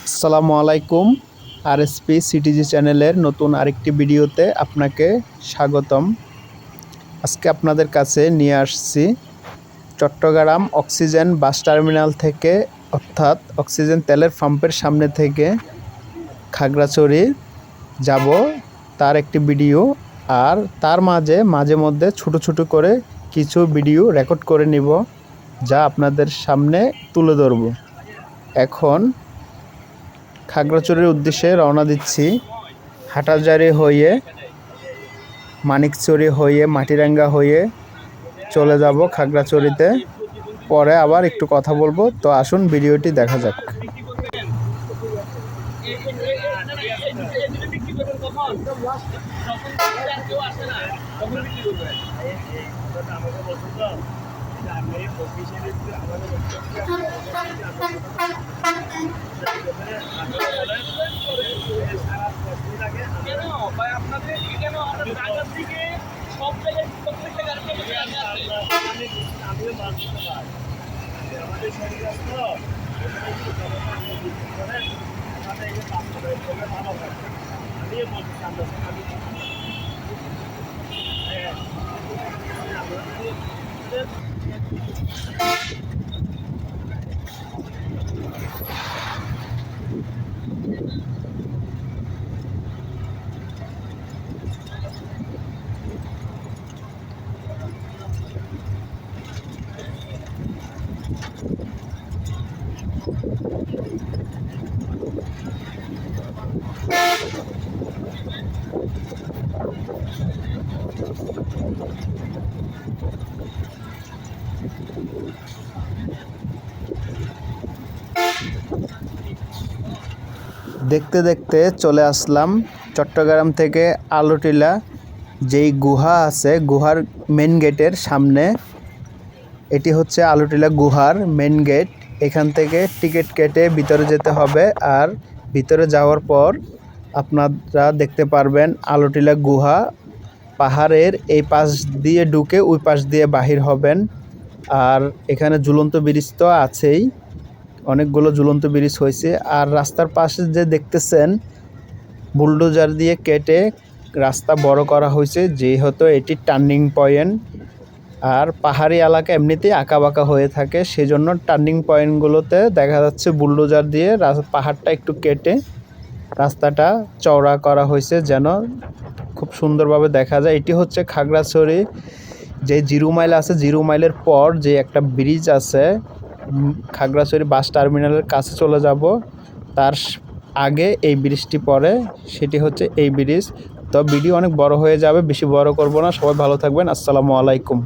আসসালামু আলাইকুম। RSP CTG চ্যানেলের নতুন আরেকটি ভিডিওতে আপনাকে স্বাগতম। আজকে আপনাদের কাছে নিয়ে আসছি চট্টগ্রাম অক্সিজেন বাস টার্মিনাল থেকে, অর্থাৎ অক্সিজেন তেলের পাম্পের সামনে থেকে খাগড়াছড়ি যাব তার একটি ভিডিও। আর তার মাঝে মধ্যে ছোট ছোট করে কিছু ভিডিও রেকর্ড করে নিব, যা আপনাদের সামনে তুলে ধরব। এখন খাগড়াছড়ির উদ্দেশ্যে রওনা দিচ্ছি। হাটাজারি হয়ে, মানিকচুরি হয়ে, মাটিরাঙ্গা হয়ে চলে যাব খাগড়াছড়িতে। পরে আবার একটু কথা বলবো, তো আসুন ভিডিওটি দেখা যাক। দেখতে দেখতে চলে আসলাম চট্টগ্রাম থেকে আলুটিলা, যেই গুহা আছে গুহার মেন গেটের সামনে। এটি হচ্ছে আলুটিলা গুহার মেন গেট। এখান থেকে টিকিট কেটে ভিতরে যেতে হবে, আর ভিতরে যাওয়ার পর আপনারা দেখতে পারবেন আলুটিলা গুহা। পাহাড়ের এই পাশ দিয়ে ঢুকে ওই পাশ দিয়ে বাহির হবেন। আর এখানে ঝুলন্ত ব্রিজ তো আছেই, অনেকগুলো ঝুলন্ত ব্রিজ হয়েছে। আর রাস্তার পাশে যে দেখতেছেন, বুলডোজার দিয়ে কেটে রাস্তা বড় করা হয়েছে, যেহেতু এটি টার্নিং পয়েন্ট। আর পাহাড়ি এলাকা এমনিতেই আঁকাবাঁকা হয়ে থাকে, সেজন্য টার্নিং পয়েন্টগুলোতে দেখা যাচ্ছে বুলডোজার দিয়ে পাহাড়টা একটু কেটে রাস্তাটা চওড়া করা হয়েছে, যেন খুব সুন্দরভাবে দেখা যায়। এটি হচ্ছে খাগড়াছড়ি যে 0 মাইল আছে, 0 মাইলের পর যে একটা ব্রিজ আছে, খাগড়াছড়ি বাস টার্মিনালের কাছে চলে যাব, তার আগে এই ব্রিজটি পড়ে, সেটি হচ্ছে এই ব্রিজ। তো ভিডিও অনেক বড় হয়ে যাবে, বেশি বড় করব না। সবাই ভালো থাকবেন। আসসালামু আলাইকুম।